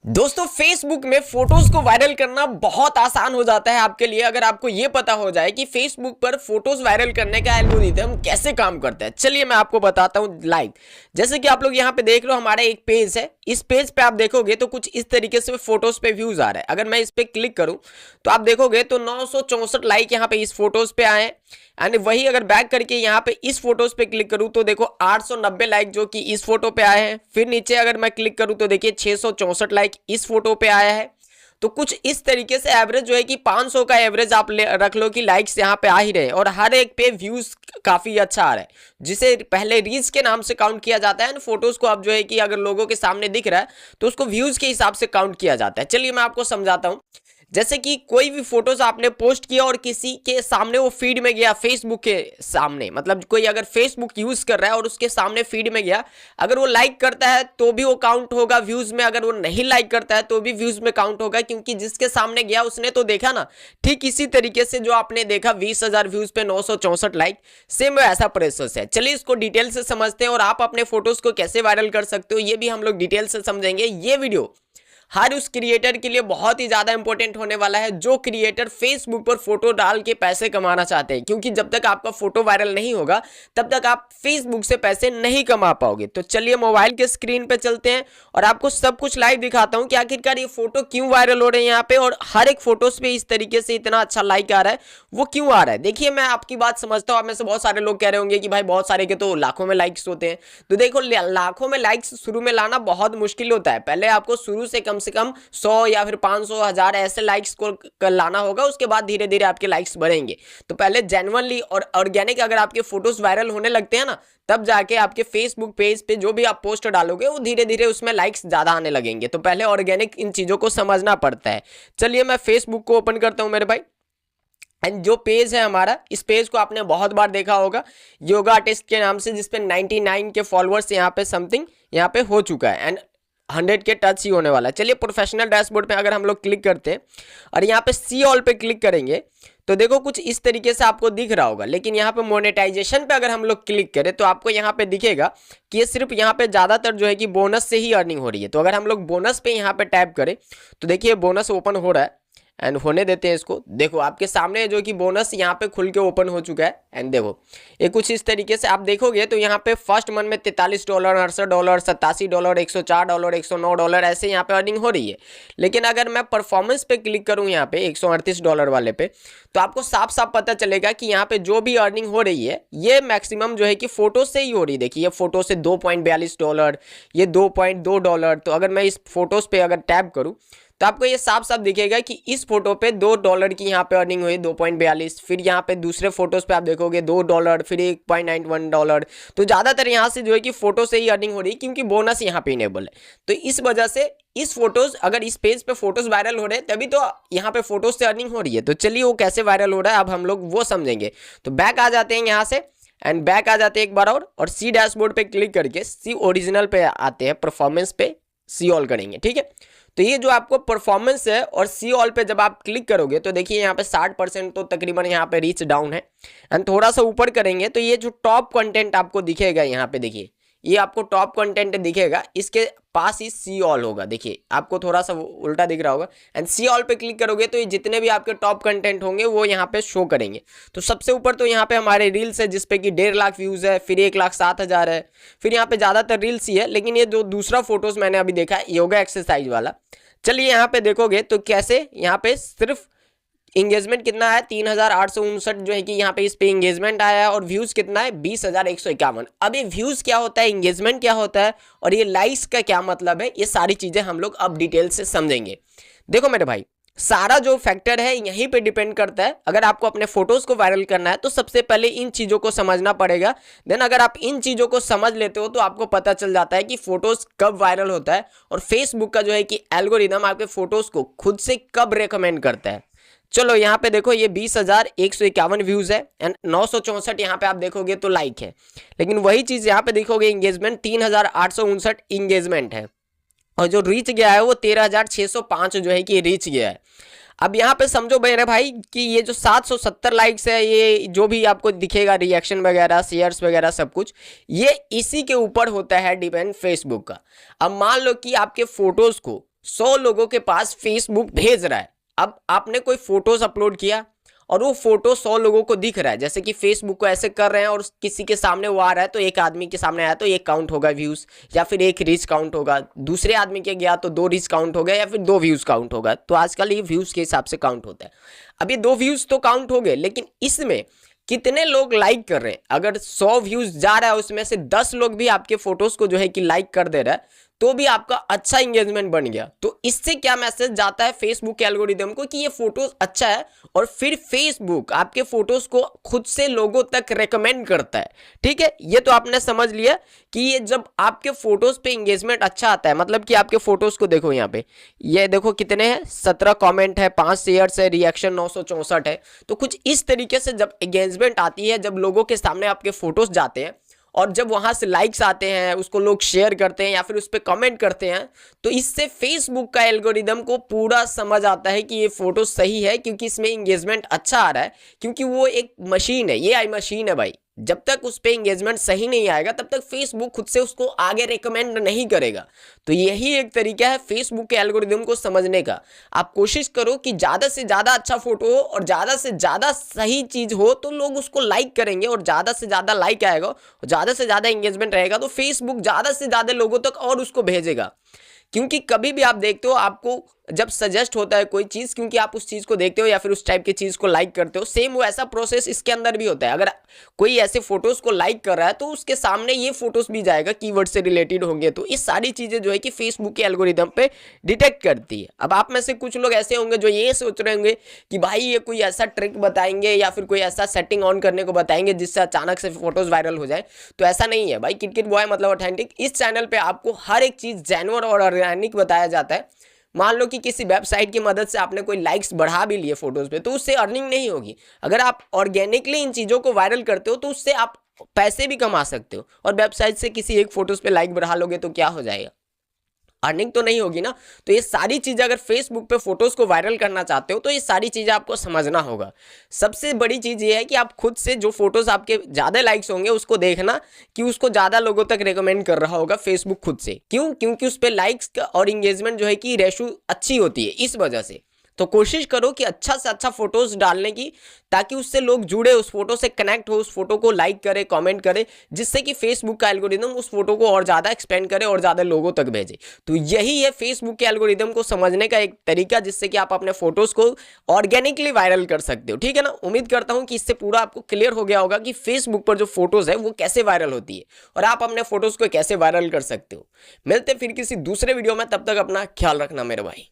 दोस्तों फेसबुक में फोटोज को वायरल करना बहुत आसान हो जाता है आपके लिए अगर आपको ये पता हो जाए कि फेसबुक पर फोटोज वायरल करने का एल्गोरिथम कैसे काम करता है। चलिए मैं आपको बताता हूं लाइव। जैसे कि आप लोग यहाँ पे देख रहे हो, हमारा एक पेज है। इस पेज पे आप देखोगे तो कुछ इस तरीके से फोटोज पे व्यूज आ रहा है। अगर मैं इस पे क्लिक करूं तो आप देखोगे तो 964 लाइक यहाँ पे इस फोटोज पे आए। एंड वही अगर बैक करके यहाँ पे इस फोटोज पे क्लिक करूं तो देखो 890 लाइक जो कि इस फोटो पे आए हैं। फिर नीचे अगर मैं क्लिक करूं तो देखिए 664 लाइक इस फोटो पे आया है। तो कुछ इस तरीके से एवरेज जो है कि 500 का एवरेज आप रख लो कि लाइक्स यहाँ पे आ ही रहे, और हर एक पे व्यूज काफी अच्छा आ रहा है, जिसे पहले रीच के नाम से काउंट किया जाता है। फोटोज को अब जो है कि अगर लोगों के सामने दिख रहा है तो उसको व्यूज के हिसाब से काउंट किया जाता है। चलिए मैं आपको समझाता हूं। जैसे कि कोई भी फोटोज आपने पोस्ट किया और किसी के सामने वो फीड में गया, फेसबुक के सामने, मतलब कोई अगर फेसबुक यूज कर रहा है और उसके सामने फीड में गया, अगर वो लाइक करता है तो भी वो काउंट होगा व्यूज में, अगर वो नहीं लाइक करता है तो भी व्यूज में काउंट होगा, क्योंकि जिसके सामने गया उसने तो देखा ना। ठीक इसी तरीके से जो आपने देखा 20,000 व्यूज पे 964 लाइक, सेम ऐसा प्रोसेस है। चलिए इसको डिटेल से समझते हैं और आप अपने फोटोज को कैसे वायरल कर सकते हो ये भी हम लोग डिटेल से समझेंगे। ये वीडियो हर उस क्रिएटर के लिए बहुत ही ज्यादा इंपॉर्टेंट होने वाला है जो क्रिएटर फेसबुक पर फोटो डाल के पैसे कमाना चाहते हैं, क्योंकि जब तक आपका फोटो वायरल नहीं होगा तब तक आप फेसबुक से पैसे नहीं कमा पाओगे। तो चलिए मोबाइल के स्क्रीन पे चलते हैं और आपको सब कुछ लाइव दिखाता हूं कि आखिरकार ये फोटो क्यों वायरल हो रहे हैं यहाँ पे, और हर एक फोटोज पे इस तरीके से इतना अच्छा लाइक आ रहा है वो क्यों आ रहा है। देखिए मैं आपकी बात समझता हूँ। आप में से बहुत सारे लोग कह रहे होंगे कि भाई बहुत सारे के तो लाखों में लाइक्स होते हैं। तो देखो लाखों में लाइक्स शुरू में लाना बहुत मुश्किल होता है। पहले आपको शुरू से कम 100 या फिर 500 1000 ऐसे लाइक्स को लाना होगा, उसके बाद धीरे धीरे आपके लाइक्स बढ़ेंगे। तो पहले जेन्युइनली और ऑर्गेनिक अगर आपके फोटोज वायरल होने लगते हैं ना, तब जाके आपके फेसबुक पेज पे जो भी आप पोस्ट डालोगे वो धीरे धीरे उसमें लाइक्स ज्यादा आने लगेंगे। तो पहले ऑर्गेनिक इन चीजों को समझना पड़ता है। चलिए मैं फेसबुक को ओपन करता हूं मेरे भाई। एंड जो पेज है हमारा, इस पेज को आपने बहुत बार देखा होगा योगा आर्टिस्ट के नाम से, जिसपे 99 के फॉलोअर्स यहाँ पे समथिंग यहाँ पे हो चुका है एंड 100 के टच ही होने वाला है। चलिए प्रोफेशनल डैशबोर्ड पे अगर हम लोग क्लिक करते हैं और यहाँ पे सी ऑल पे क्लिक करेंगे तो देखो कुछ इस तरीके से आपको दिख रहा होगा। लेकिन यहाँ पे मोनेटाइजेशन पे अगर हम लोग क्लिक करें तो आपको यहाँ पे दिखेगा कि ये सिर्फ यहाँ पे ज्यादातर जो है कि बोनस से ही अर्निंग हो रही है। तो अगर हम लोग बोनस पे यहाँ पे टैप करें तो देखिए बोनस ओपन हो रहा है एंड होने देते हैं इसको। देखो आपके सामने जो कि बोनस यहाँ पे खुल के ओपन हो चुका है एंड देखो ये कुछ इस तरीके से आप देखोगे तो यहाँ पे फर्स्ट मंथ में $43, $68, $87, $104, $109 ऐसे यहाँ पे अर्निंग हो रही है। लेकिन अगर मैं परफॉर्मेंस पे क्लिक करूँ यहाँ पे $138 वाले पे, तो आपको साफ साफ पता चलेगा कि यहाँ पे जो भी अर्निंग हो रही है ये मैक्सिमम जो है कि फोटो से ही हो रही है। देखिए ये फोटो से $2.42, ये $2.2। तो अगर मैं इस फोटोज पे अगर टैप करूँ तो आपको ये साफ साफ दिखेगा कि इस फोटो पे $2 की यहाँ पे अर्निंग हुई, 2.42। फिर यहाँ पे दूसरे फोटोज पे आप देखोगे $2, फिर $1.91। तो ज्यादातर यहाँ से जो है कि फोटो से ही अर्निंग हो रही है, क्योंकि बोनस यहाँ पे इनेबल है। तो इस वजह से इस फोटोज, अगर इस पेज पे फोटोज वायरल हो रहे हैं तभी तो यहाँ पे फोटोज से अर्निंग हो रही है। तो चलिए वो कैसे वायरल हो रहा है अब हम लोग वो समझेंगे। तो बैक आ जाते हैं यहाँ से एंड बैक आ जाते हैं एक बार और सी डैशबोर्ड पे क्लिक करके सी ओरिजिनल पे आते हैं, परफॉर्मेंस पे सी ऑल करेंगे। ठीक है, तो ये जो आपको परफॉर्मेंस है और सी ऑल पे जब आप क्लिक करोगे तो देखिए यहाँ पे 60% तो तकरीबन यहाँ पे रीच डाउन है। एंड थोड़ा सा ऊपर करेंगे तो ये जो टॉप कंटेंट आपको दिखेगा यहाँ पे, देखिए ये आपको टॉप कंटेंट दिखेगा, इसके पास ही सी ऑल होगा। देखिए आपको थोड़ा सा उल्टा दिख रहा होगा एंड सी ऑल पे क्लिक करोगे तो ये जितने भी आपके टॉप कंटेंट होंगे वो यहाँ पे शो करेंगे। तो सबसे ऊपर तो यहाँ पे हमारे रील्स है जिसपे कि 1.5 लाख व्यूज है, फिर 1,07,000 है, फिर यहाँ पे ज्यादातर रील्स ही है। लेकिन ये जो दूसरा फोटोज मैंने अभी देखा है योगा एक्सरसाइज वाला, चलिए यहाँ पे देखोगे तो कैसे यहाँ पे सिर्फ इंगेजमेंट कितना है 3,859 जो है कि यहाँ पे इस पे इंगेजमेंट आया है, और व्यूज कितना है 20,151। अब ये व्यूज क्या होता है, इंगेजमेंट क्या होता है और ये लाइक्स का क्या मतलब है, ये सारी चीजें हम लोग अब डिटेल से समझेंगे। देखो मेरे भाई, सारा जो फैक्टर है यहीं पे डिपेंड करता है। अगर आपको अपने फोटोज को वायरल करना है तो सबसे पहले इन चीजों को समझना पड़ेगा। देन अगर आप इन चीजों को समझ लेते हो तो आपको पता चल जाता है कि फोटोज कब वायरल होता है और फेसबुक का जो है कि एल्गोरिदम आपके फोटोज को खुद से कब रेकमेंड करता है। चलो यहाँ पे देखो ये 20,151 व्यूज है एंड 964 यहाँ पे आप देखोगे तो लाइक है। लेकिन वही चीज यहाँ पे देखोगे इंगेजमेंट 3,859 इंगेजमेंट है, और जो रीच गया है वो 13,605 जो है कि रीच गया है। अब यहाँ पे समझो मेरे भाई कि ये जो 770 लाइक्स है, ये जो भी आपको दिखेगा रिएक्शन वगैरह शेयर्स वगैरह सब कुछ, ये इसी के ऊपर होता है डिपेंड फेसबुक का। अब मान लो कि आपके फोटोज को 100 लोगों के पास फेसबुक भेज रहा है। अब आपने कोई फोटोज अपलोड किया और वो फोटो 100 लोगों को दिख रहा है, जैसे कि फेसबुक को ऐसे कर रहे हैं और किसी के सामने वो आ रहा है तो एक आदमी के सामने आया तो एक काउंट होगा व्यूज, या फिर एक रीच काउंट होगा, दूसरे आदमी के गया तो 2 रीच काउंट हो गया, या फिर 2 व्यूज काउंट होगा। तो आजकल ये व्यूज के हिसाब से काउंट होता है। अब ये 2 व्यूज तो काउंट हो गए, लेकिन इसमें कितने लोग लाइक कर रहे हैं। अगर 100 व्यूज जा रहा है उसमें से 10 लोग भी आपके फोटोज को जो है कि लाइक कर दे रहा है, तो भी आपका अच्छा इंगेजमेंट बन गया। तो इससे क्या मैसेज जाता है फेसबुक के एल्गोरिदम को कि ये फोटोज अच्छा है, और फिर फेसबुक आपके फोटोज को खुद से लोगों तक रेकमेंड करता है। ठीक है, ये तो आपने समझ लिया कि ये जब आपके फोटोज पे इंगेजमेंट अच्छा आता है, मतलब कि आपके फोटोज को देखो यहाँ पे, ये देखो कितने हैं, 17 कमेंट है, 5 शेयर्स है, रिएक्शन 964 है। तो कुछ इस तरीके से जब एंगेजमेंट आती है, जब लोगों के सामने आपके फोटोज जाते हैं और जब वहां से लाइक्स आते हैं, उसको लोग शेयर करते हैं या फिर उस पर कमेंट करते हैं, तो इससे फेसबुक का एल्गोरिदम को पूरा समझ आता है कि ये फोटो सही है, क्योंकि इसमें इंगेजमेंट अच्छा आ रहा है। क्योंकि वो एक मशीन है, ये आई मशीन है भाई। जब तक उस पर इंगेजमेंट सही नहीं आएगा तब तक फेसबुक खुद से उसको आगे रेकमेंड नहीं करेगा। तो यही एक तरीका है फेसबुक के एल्गोरिदम को समझने का। आप कोशिश करो कि ज़्यादा से ज़्यादा अच्छा फोटो हो और ज़्यादा से ज़्यादा सही चीज़ हो, तो लोग उसको लाइक करेंगे, और ज़्यादा से ज़्यादा लाइक आएगा और ज़्यादा से ज़्यादा इंगेजमेंट रहेगा तो फेसबुक ज़्यादा से ज़्यादा लोगों तक और उसको भेजेगा। क्योंकि कभी भी आप देखते हो, आपको जब सजेस्ट होता है कोई चीज़, क्योंकि आप उस चीज़ को देखते हो या फिर उस टाइप की चीज़ को लाइक करते हो, सेम वो ऐसा प्रोसेस इसके अंदर भी होता है। अगर कोई ऐसे फोटोज़ को लाइक कर रहा है तो उसके सामने ये फोटोज़ भी जाएगा, कीवर्ड से रिलेटेड होंगे। तो इस सारी चीज़ें जो है कि फेसबुक के एल्गोरिदम पे डिटेक्ट करती है। अब आप में से कुछ लोग ऐसे होंगे जो ये सोच रहे होंगे कि भाई ये कोई ऐसा ट्रिक बताएंगे या फिर कोई ऐसा सेटिंग ऑन करने को बताएंगे जिससे अचानक से फोटोज़ वायरल हो जाए। तो ऐसा नहीं है भाई। किटकिट बॉय मतलब ऑथेंटिक, इस चैनल पर आपको हर एक चीज़ जेन्युइन और ऑर्गेनिक बताया जाता है। मान लो कि किसी वेबसाइट की मदद से आपने कोई लाइक्स बढ़ा भी लिए फोटोज पे, तो उससे अर्निंग नहीं होगी। अगर आप ऑर्गेनिकली इन चीज़ों को वायरल करते हो तो उससे आप पैसे भी कमा सकते हो। और वेबसाइट से किसी एक फोटोज पे लाइक बढ़ा लोगे तो क्या हो जाएगा, अर्निंग तो नहीं होगी ना। तो ये सारी चीज़ें, अगर फेसबुक पे फोटोज़ को वायरल करना चाहते हो तो ये सारी चीज़ें आपको समझना होगा। सबसे बड़ी चीज़ ये है कि आप खुद से जो फोटोज़ आपके ज़्यादा लाइक्स होंगे उसको देखना कि उसको ज़्यादा लोगों तक रिकमेंड कर रहा होगा फेसबुक खुद से। क्यों? क्योंकि उस पर लाइक्स और इंगेजमेंट जो है कि रेशो अच्छी होती है, इस वजह से। तो कोशिश करो कि अच्छा से अच्छा फोटोज डालने की, ताकि उससे लोग जुड़े, उस फोटो से कनेक्ट हो, उस फोटो को लाइक करे, कमेंट करे, जिससे कि फेसबुक का एल्गोरिदम उस फोटो को और ज़्यादा एक्सपेंड करे और ज़्यादा लोगों तक भेजे। तो यही है फेसबुक के एल्गोरिदम को समझने का एक तरीका, जिससे कि आप अपने फोटोज़ को ऑर्गेनिकली वायरल कर सकते हो। ठीक है ना। उम्मीद करता हूँ कि इससे पूरा आपको क्लियर हो गया होगा कि फेसबुक पर जो फोटोज़ है वो कैसे वायरल होती है और आप अपने फोटोज़ को कैसे वायरल कर सकते हो। मिलते फिर किसी दूसरे वीडियो में, तब तक अपना ख्याल रखना मेरे भाई।